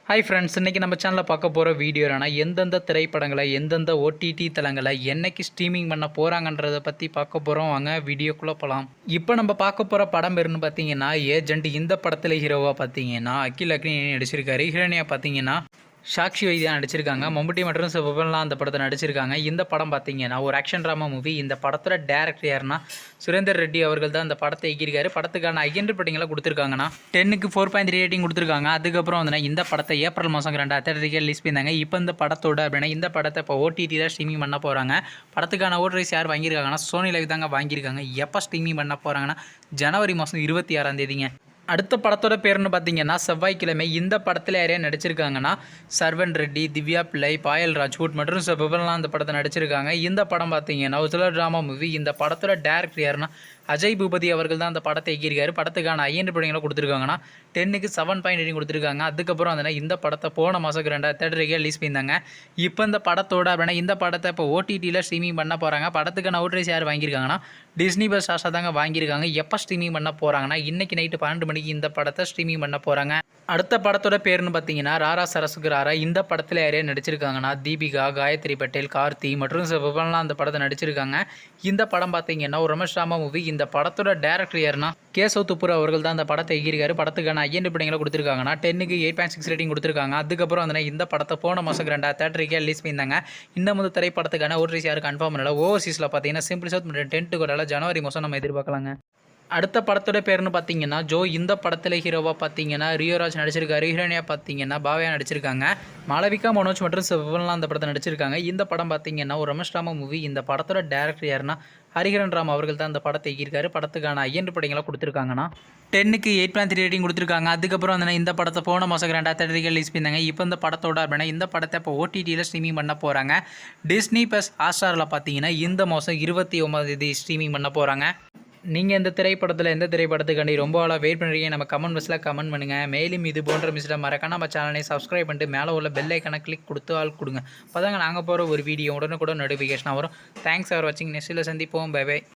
Hi friends, இன்றைக்கி நம்ம சேனலில் பார்க்க போகிற வீடியோ என்னன்னா எந்தெந்த திரைப்படங்களை எந்தெந்த ஓடிடி தளங்களை என்னைக்கு ஸ்ட்ரீமிங் பண்ண போகிறாங்கன்றதை பற்றி பார்க்க போகிறோம். வாங்க வீடியோக்குள்ளே போகலாம். இப்போ நம்ம பார்க்க போகிற படம் பேருன்னு பார்த்தீங்கன்னா ஏஜென்ட். இந்த படத்தில் ஹீரோவாக பார்த்தீங்கன்னா அகில் அக்னி நடிச்சிருக்காரு. ஹீரோனியாக பார்த்தீங்கன்னா சாக்ஷி வைத்தியா நடிச்சிருக்காங்க. மம்முட்டி மற்றும் சிவபெல்லாம் அந்த படத்தை நடிச்சிருக்காங்க. இந்த படம் பார்த்தீங்கன்னா ஒரு ஆக்ஷன் ட்ராமா மூவி. இந்த படத்தோட டேரக்டர் யாருன்னா சுரேந்தர் ரெட்டி அவர்கள் தான் அந்த படத்தை இயக்கியிருக்காரு. படத்துக்கான ஐஎன்டி ரேட்டிங்லாம் கொடுத்துருக்காங்கன்னா 10க்கு 4.3 ரேட்டிங் கொடுத்துருக்காங்க. அதுக்கப்புறம் வந்து இந்த படத்தை ஏப்ரல் மாதம் 2023 ரிலீஸ் பண்ணியிருந்தாங்க. இப்போ இந்த படத்தோட அப்படின்னா இந்த படத்தை இப்போ ஓடிடி தான் ஸ்ட்ரீமிங் பண்ண போகிறாங்க. படத்துக்கான ஓட்ரைஸ் யார் வாங்கியிருக்காங்கன்னா சோனி லைவ் தாங்க வாங்கியிருக்காங்க. எப்போ ஸ்ட்ரீமிங் பண்ண போகிறாங்கன்னா ஜனவரி மாதம் 26 அடுத்த படத்தோட பேருன்னு பார்த்தீங்கன்னா செவ்வாய்க்கிழமை. இந்த படத்தில் யாரையா நடிச்சிருக்காங்கன்னா சர்வன் ரெட்டி, திவ்யா பிள்ளை, பாயல் ராஜ்புட் மற்றும் சிவபெல்லாம் அந்த படத்தை நடிச்சிருக்காங்க. இந்த படம் பார்த்தீங்கன்னா ஒரு ட்ராமா மூவி. இந்த படத்தோட டேரக்டர் யாருன்னா அஜய் பூபதி அவர்கள் தான் அந்த படத்தை இயக்கியிருக்காரு. படத்துக்கான ஐஎன்டி ரேட்டிங்ல கொடுத்துருக்காங்கன்னா 10க்கு 7.8 ரேட்டிங் கொடுத்துருக்காங்க. அதுக்கப்புறம் வந்து இந்த படத்தை போன மாதம் 2023 ரிலீஸ் பண்ணியிருந்தாங்க. இப்போ இந்த படத்தோட அப்படின்னா இந்த படத்தை இப்போ ஓடிடியில் ஸ்ட்ரீமிங் பண்ண போகிறாங்க. படத்துக்கான அவுட்ரைஸ் யார் வாங்கியிருக்காங்கன்னா டிஸ்னி பிளஸ் ஆஷா தாங்க வாங்கியிருக்காங்க. எப்போ ஸ்ட்ரீமிங் பண்ண போகிறாங்கன்னா இன்றைக்கி நைட்டு 12 மணிக்கு இந்த படத்தை ஸ்ட்ரீமிங் பண்ண போகிறாங்க. அடுத்த படத்தோட பேருன்னு பார்த்தீங்கன்னா ராரா சரசுக்கு ராரா. இந்த படத்தில் யாரையா நடிச்சிருக்காங்கன்னா தீபிகா, காயத்ரி பட்டேல், கார்த்தி மற்றும் சிவபெல்லாம் அந்த படத்தை நடிச்சிருக்காங்க. இந்த படம் பார்த்தீங்கன்னா ஒரு ரமேஷ் ராமா மூவி. இந்த படத்தோட டேரக்டர் யாருன்னா கேசவ் துப்புர் அவர்கள் தான் அந்த படத்தை இயக்கியிருக்காரு. படத்துக்கான ஐஎன்டி ரேட்டிங்ல கொடுத்துருக்காங்கன்னா 10க்கு 8.6 ரேட்டிங் கொடுத்துருக்காங்க. அதுக்கப்புறம் வந்து இந்த படத்தை போன மாதம் 2023 ரிலீஸ் பண்ணியிருந்தாங்க. இன்னும் திரைப்படத்துக்கான ஓட்ரிஸ் யாரும் கன்ஃபார்ம் பண்ணல. ஓவர்சீஸில் பார்த்தீங்கன்னா சிம்பிள் சவுத் மற்றும் டென்ட் கூட ஜனவரி மாதம் நம்ம எதிர்பார்க்கலாங்க. அடுத்த படத்தோட பேருன்னு பார்த்தீங்கன்னா ஜோ. இந்த படத்தில் ஹீரோவாக பார்த்தீங்கன்னா ரியோராஜ் நடிச்சிருக்காரு. ஹீரோனியாக பார்த்தீங்கன்னா பாவையா நடிச்சிருக்காங்க. மாளவிகா, மனோஜ் மற்றும் சிவபெல்லாம் அந்த படத்தை நடிச்சிருக்காங்க. இந்த படம் பார்த்தீங்கன்னா ஒரு ரமேஷ் ராமா மூவி. இந்த படத்தோட டேரக்டர் யாருன்னா ஹரிஹரன் ராம் அவர்கள் தான் அந்த படத்தை இயக்கியிருக்காரு. படத்துக்கான ஐஎன்டி ரேட்டிங்லாம் கொடுத்துருக்காங்கன்னா 10க்கு 8.3 ரேட்டிங் கொடுத்துருக்காங்க. அதுக்கப்புறம் வந்து இந்த படத்தை போன மாதம் 2023 ரிலீஸ் பண்ணியிருந்தாங்க. இப்போ இந்த படத்தோட அப்படின்னா இந்த படத்தை இப்போ ஓடிடியில் ஸ்ட்ரீமிங் பண்ண போகிறாங்க. டிஸ்னி ப்ளஸ் ஹாட்ஸ்டாரில் பார்த்தீங்கன்னா இந்த மாதம் 29 ஸ்ட்ரீமிங் பண்ண போகிறாங்க. நீங்கள் இந்த திரைப்படத்தில் எந்த திரைப்படத்துக்காண்டி ரொம்ப ஆளாக வெயிட் பண்ணுறீங்க நம்ம கமெண்ட் பாக்ஸில் கமெண்ட் பண்ணுங்கள். மேலும் இது போன்ற மிஸ்ல மறக்காம நம்ம சேனலை சப்ஸ்கிரைப் பண்ணிட்டு மேலே உள்ள பெல் ஐக்கானை கிளிக் கொடுத்து ஆள் கொடுங்க. அப்போ தாங்க நாங்கள் போகிற ஒரு வீடியோ உடனுக்குடன் நோட்டிஃபிகேஷனாக வரும். தேங்க்ஸ் ஃபார் வாட்சிங். நெக்ஸ்ட்டில் சந்திப்போம். Bye by.